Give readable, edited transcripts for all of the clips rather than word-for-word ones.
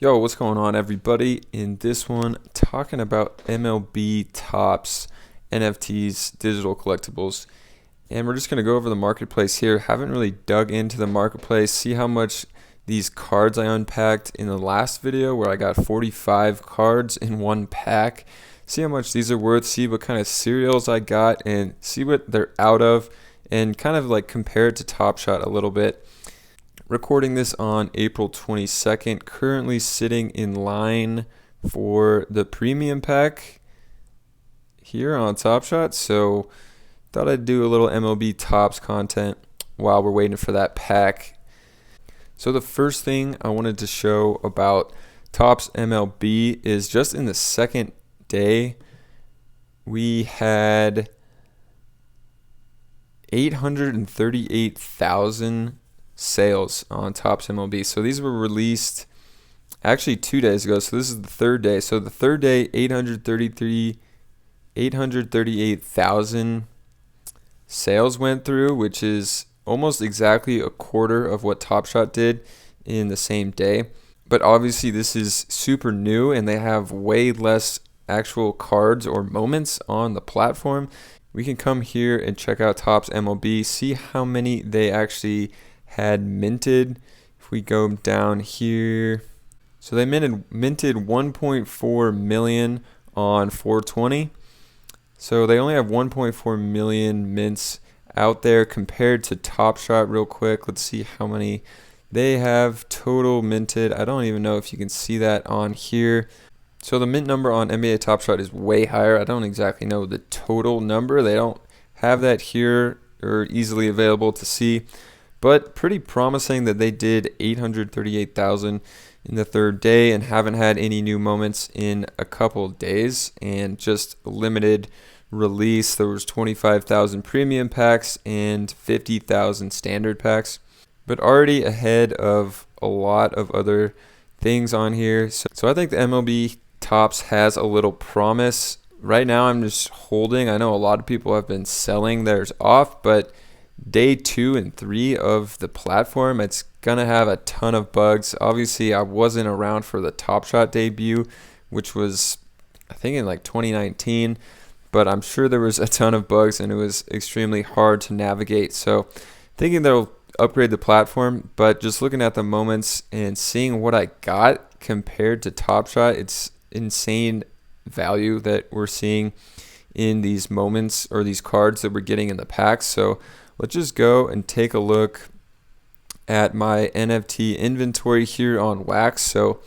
Yo, what's going on, everybody? In this one, talking about MLB Topps, NFTs, digital collectibles. And we're just going to go over the marketplace here. Haven't really dug into the marketplace, see how much these cards I unpacked in the last video where I got 45 cards in one pack. See how much these are worth, see what kind of serials I got, and see what they're out of, and kind of like compare it to Top Shot a little bit. Recording this on April 22nd, currently sitting in line for the premium pack here on Top Shot. So thought I'd do a little MLB Topps content while we're waiting for that pack. So the first thing I wanted to show about Topps MLB is just in the second day, we had 838,000 sales on Topps MLB. So these were released actually 2 days ago. So this is the third day. So the third day, 838,000 sales went through, which is almost exactly a quarter of what Top Shot did in the same day. But obviously this is super new and they have way less actual cards or moments on the platform. We can come here and check out Topps MLB, see how many they actually had minted. If we go down here, so they minted 1.4 million on 420. So they only have 1.4 million mints out there compared to Top Shot. Real quick, let's see how many they have total minted. I don't even know if you can see that on here. So the mint number on NBA Top Shot is way higher. I don't exactly know the total number. They don't have that here or easily available to see. But pretty promising that they did 838,000 in the third day and haven't had any new moments in a couple days, and just a limited release. There was 25,000 premium packs and 50,000 standard packs, but already ahead of a lot of other things on here. So I think the MLB Topps has a little promise. Right now I'm just holding. I know a lot of people have been selling theirs off, but day 2 and 3 of the platform, it's gonna have a ton of bugs. Obviously I wasn't around for the Top Shot debut, which was I think in like 2019, but I'm sure there was a ton of bugs and it was extremely hard to navigate. So thinking they'll upgrade the platform, but just looking at the moments and seeing what I got compared to Top Shot, it's insane value that we're seeing in these moments or these cards that we're getting in the packs. So let's just go and take a look at my NFT inventory here on Wax. So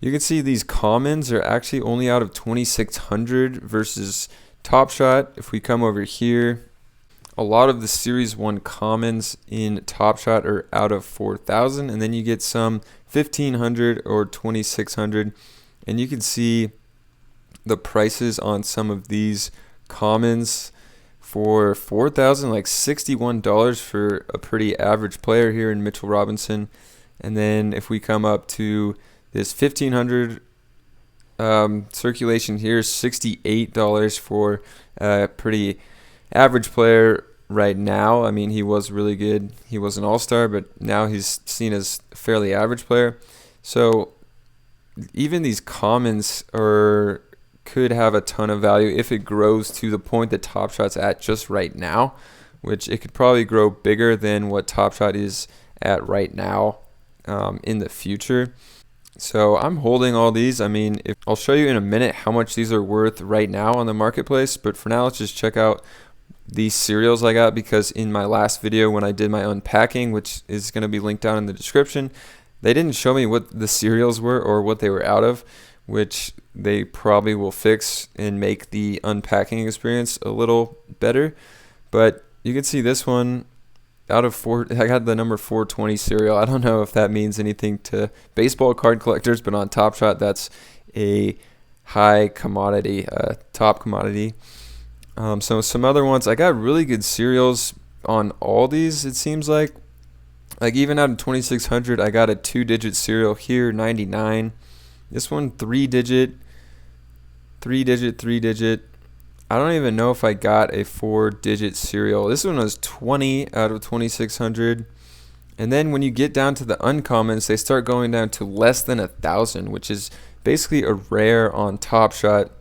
you can see these commons are actually only out of 2,600 versus Top Shot. If we come over here, a lot of the Series 1 commons in Top Shot are out of 4,000, and then you get some 1,500 or 2,600, and you can see the prices on some of these commons. For 4,000, like $61 for a pretty average player here in Mitchell Robinson. And then if we come up to this 1,500 circulation here, $68 for a pretty average player right now. I mean, he was really good. He was an all-star, but now he's seen as a fairly average player. So even these commons could have a ton of value if it grows to the point that Top Shot's at just right now, which it could probably grow bigger than what Top Shot is at right now in the future. So I'm holding all these. I mean, I'll show you in a minute how much these are worth right now on the marketplace, but for now let's just check out these serials I got, because in my last video when I did my unpacking, which is going to be linked down in the description, they didn't show me what the serials were or what they were out of, which they probably will fix and make the unpacking experience a little better. But you can see this one out of 4, I got the number 420 serial. I don't know if that means anything to baseball card collectors, but on Top Shot, that's a high commodity, top commodity. So some other ones, I got really good serials on all these, it seems like. Like even out of 2,600, I got a 2-digit serial here, 99. This one, 3-digit. I don't even know if I got a 4-digit serial. This one was 20 out of 2,600. And then when you get down to the uncommons, they start going down to less than 1,000, which is basically a rare on Top Shot.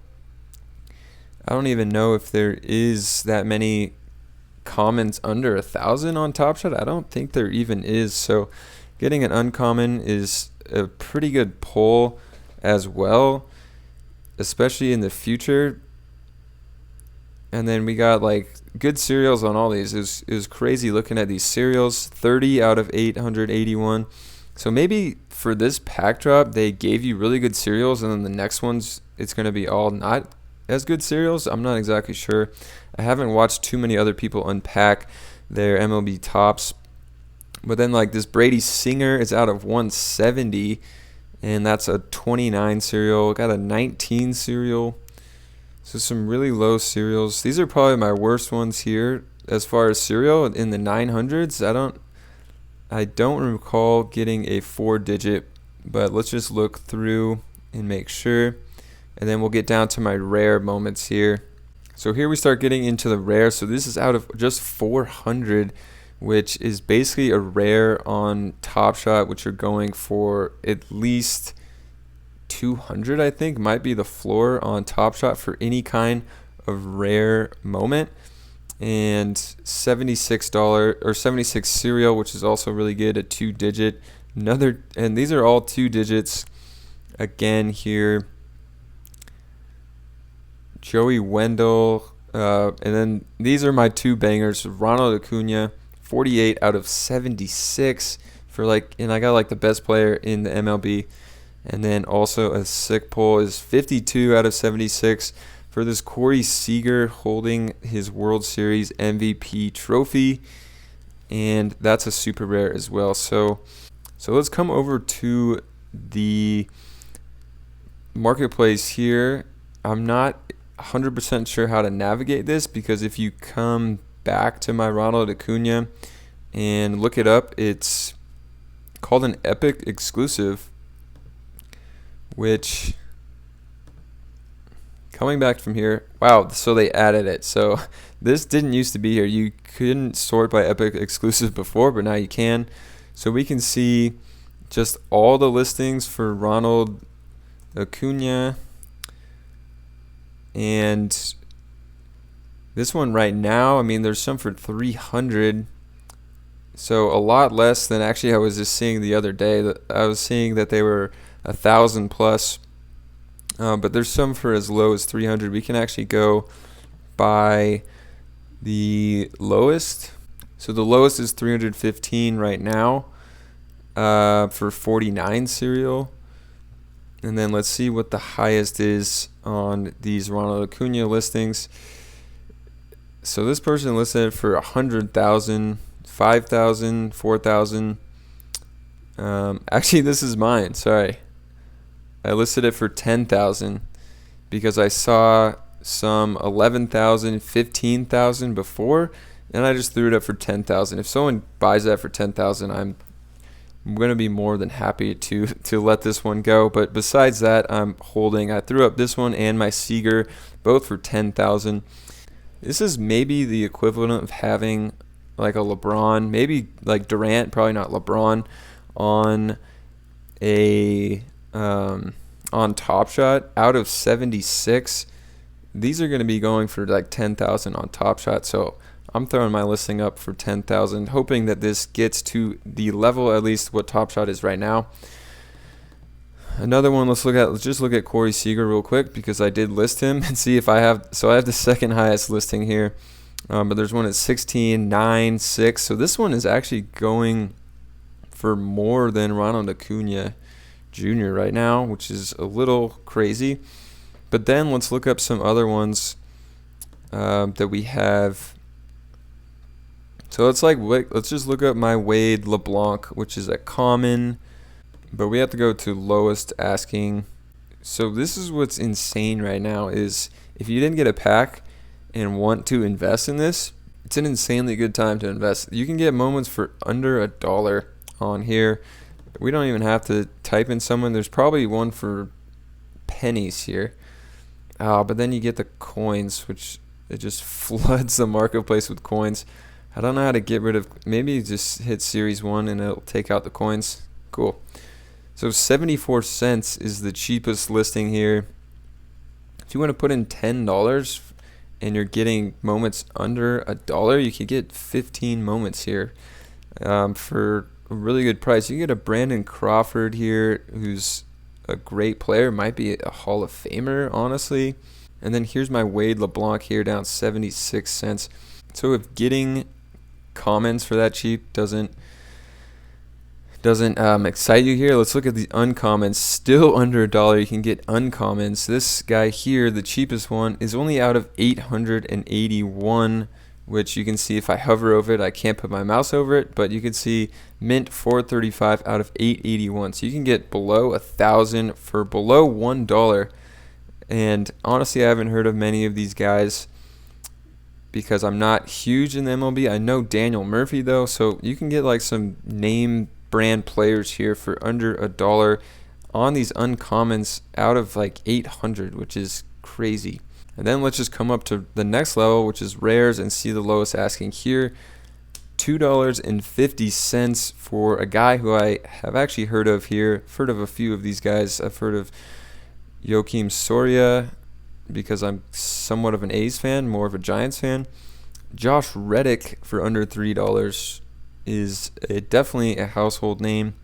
I don't even know if there is that many commons under 1,000 on Top Shot. I don't think there even is. So getting an uncommon is a pretty good pull as well, especially in the future. And then we got like good serials on all these. It was crazy looking at these serials. 30 out of 881. So maybe for this pack drop, they gave you really good serials, and then the next ones, it's going to be all not as good serials. I'm not exactly sure. I haven't watched too many other people unpack their MLB Topps. But then like this Brady Singer is out of 170, and that's a 29 serial. Got a 19 serial. So some really low serials. These are probably my worst ones here as far as serial in the 900s. I don't recall getting a 4-digit, but let's just look through and make sure. And then we'll get down to my rare moments here. So here we start getting into the rare. So this is out of just 400, which is basically a rare on Top Shot, which are going for at least 200, I think, might be the floor on Top Shot for any kind of rare moment. And $76 or 76 serial, which is also really good, a 2-digit. And these are all 2 digits again here. Joey Wendell, and then these are my 2 bangers. Ronald Acuna, 48 out of 76 for like, and I got like the best player in the MLB. And then also a sick pull is 52 out of 76 for this Corey Seager holding his World Series MVP trophy. And that's a super rare as well. So let's come over to the marketplace here. I'm not 100% sure how to navigate this, because if you come back to my Ronald Acuna and look it up, it's called an Epic exclusive, which, coming back from here, wow, so they added it. So this didn't used to be here. You couldn't sort by Epic exclusive before, but now you can. So we can see just all the listings for Ronald Acuna. And this one right now, I mean, there's some for 300. So a lot less than actually I was just seeing the other day. I was seeing that they were 1,000 plus, but there's some for as low as 300. We can actually go by the lowest. So the lowest is 315 right now for 49 serial. And then let's see what the highest is on these Ronald Acuna listings. So this person listed it for 100,000, 5,000, 4,000. Actually, this is mine. Sorry. I listed it for 10,000 because I saw some 11,000, 15,000 before, and I just threw it up for 10,000. If someone buys that for 10,000, I'm going to be more than happy to let this one go. But besides that, I'm holding. I threw up this one and my Seager, both for 10,000. This is maybe the equivalent of having like a LeBron, maybe like Durant, probably not LeBron, on a on Top Shot. Out of 76, these are going to be going for like 10,000 on Top Shot. So I'm throwing my listing up for 10,000, hoping that this gets to the level at least what Top Shot is right now. Another one, let's just look at Corey Seager real quick, because I did list him and see if I have. So I have the second highest listing here, but there's one at 16, 9, 6. So this one is actually going for more than Ronald Acuna Jr. right now, which is a little crazy. But then let's look up some other ones that we have. So let's just look up my Wade LeBlanc, which is a common, but we have to go to lowest asking. So this is what's insane right now is if you didn't get a pack and want to invest in this, it's an insanely good time to invest. You can get moments for under $1 on here. We don't even have to type in someone. There's probably one for pennies here. But then you get the coins, which it just floods the marketplace with coins. I don't know how to get rid of, maybe just hit series 1 and it'll take out the coins. Cool. So 74 cents is the cheapest listing here. If you want to put in $10 and you're getting moments under $1, you could get 15 moments here for a really good price. You get a Brandon Crawford here, who's a great player, might be a Hall of Famer, honestly. And then here's my Wade LeBlanc here, down 76 cents. So if getting comments for that cheap doesn't excite you here, let's look at the uncommons. Still under $1, you can get uncommons. This guy here, the cheapest one, is only out of 881, which you can see if I hover over it. I can't put my mouse over it, but you can see mint 435 out of 881. So you can get below 1,000 for below $1. And honestly, I haven't heard of many of these guys because I'm not huge in the MLB. I know Daniel Murphy though, so you can get like some name brand players here for under $1 on these uncommons out of like 800, which is crazy. And then let's just come up to the next level, which is rares, and see the lowest asking here, $2.50 for a guy who I have actually heard of here. I've heard of a few of these guys. I've heard of Joakim Soria because I'm somewhat of an A's fan, more of a Giants fan. Josh Reddick for under $3 is definitely a household name.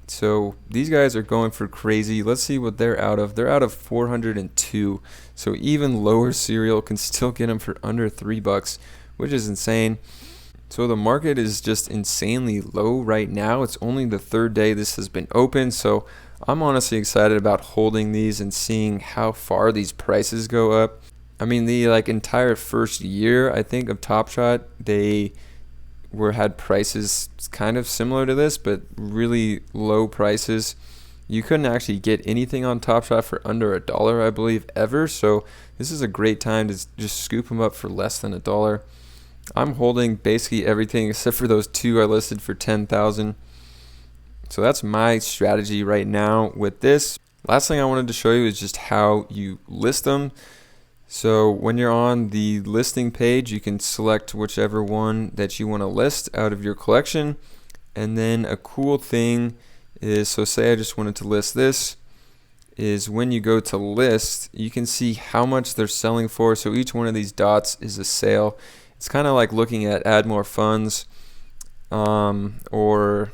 So these guys are going for crazy. Let's see what they're out of. They're out of 402. So even lower cereal can still get them for under $3, which is insane. So the market is just insanely low right now. It's only the third day this has been open. So I'm honestly excited about holding these and seeing how far these prices go up. I mean, the entire first year, I think, of Top Shot, they had prices kind of similar to this, but really low prices. You couldn't actually get anything on Top Shot for under $1, I believe, ever. So this is a great time to just scoop them up for less than $1. I'm holding basically everything except for those two I listed for 10,000. So that's my strategy right now with this. Last thing I wanted to show you is just how you list them. So when you're on the listing page, you can select whichever one that you want to list out of your collection. And then a cool thing is, so say I just wanted to list this, is when you go to list, you can see how much they're selling for. So each one of these dots is a sale. It's kind of like looking at add more funds or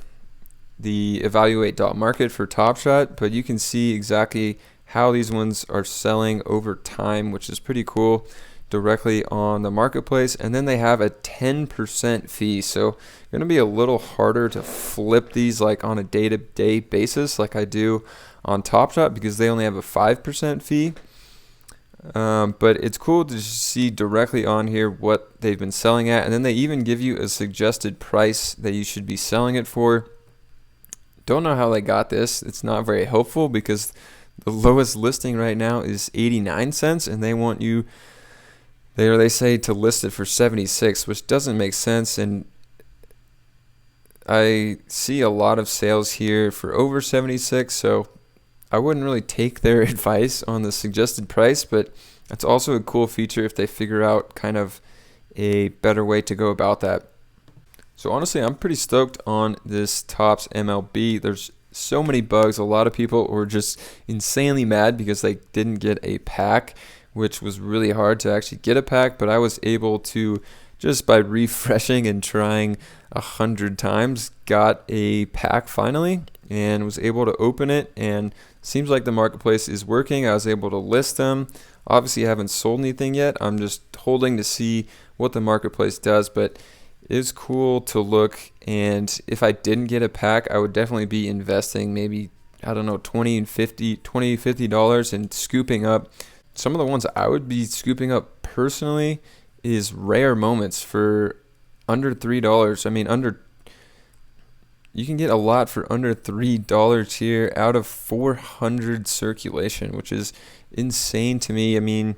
the evaluate.market for Top Shot, but you can see exactly how these ones are selling over time, which is pretty cool, directly on the marketplace. And then they have a 10% fee, so going to be a little harder to flip these like on a day-to-day basis like I do on Top Shot because they only have a 5% fee. But it's cool to see directly on here what they've been selling at, and then they even give you a suggested price that you should be selling it for. Don't know how they got this. It's not very helpful because the lowest listing right now is 89 cents, and they want you, they say to list it for 76, which doesn't make sense. And I see a lot of sales here for over 76, so I wouldn't really take their advice on the suggested price, but that's also a cool feature if they figure out kind of a better way to go about that. So honestly, I'm pretty stoked on this Topps MLB. There's so many bugs. A lot of people were just insanely mad because they didn't get a pack, which was really hard to actually get a pack, but I was able to, just by refreshing and trying 100 times, got a pack finally and was able to open it, and seems like the marketplace is working. I was able to list them. Obviously I haven't sold anything yet. I'm just holding to see what the marketplace does, but it's cool to look. And if I didn't get a pack, I would definitely be investing maybe, I don't know, $50 and scooping up. Some of the ones I would be scooping up personally is rare moments for under $3. I mean, you can get a lot for under $3 here out of 400 circulation, which is insane to me. I mean,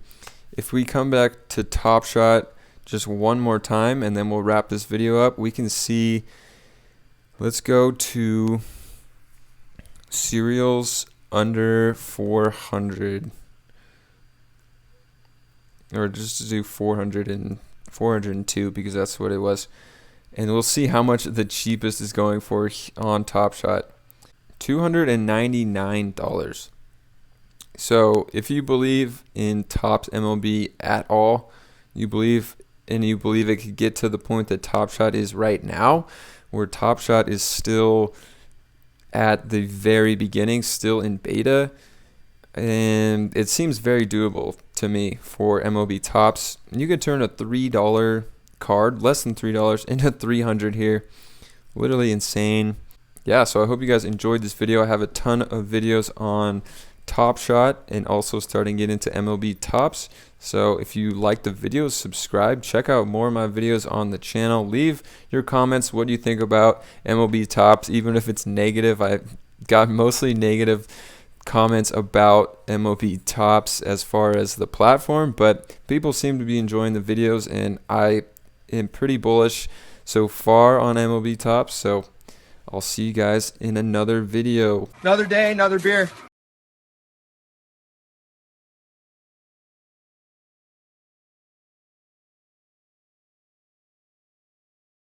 if we come back to Top Shot just one more time and then we'll wrap this video up, we can see, let's go to cereals under 400, or just to do 400 and 402 because that's what it was. And we'll see how much the cheapest is going for on Top Shot. $299. So if you believe in Topps MLB at all, you believe it could get to the point that Top Shot is right now, where Top Shot is still at the very beginning, still in beta, and it seems very doable to me for MLB Topps. You could turn a $3 card, less than $3, into $300 here. Literally insane. Yeah, so I hope you guys enjoyed this video. I have a ton of videos on Top Shot and also starting to get into MLB Topps. So if you like the videos, subscribe, check out more of my videos on the channel. Leave your comments. What do you think about MLB Topps? Even if it's negative, I got mostly negative comments about MLB Topps as far as the platform, but people seem to be enjoying the videos, and I am pretty bullish so far on MLB Topps. So I'll see you guys in another video. Another day, another beer.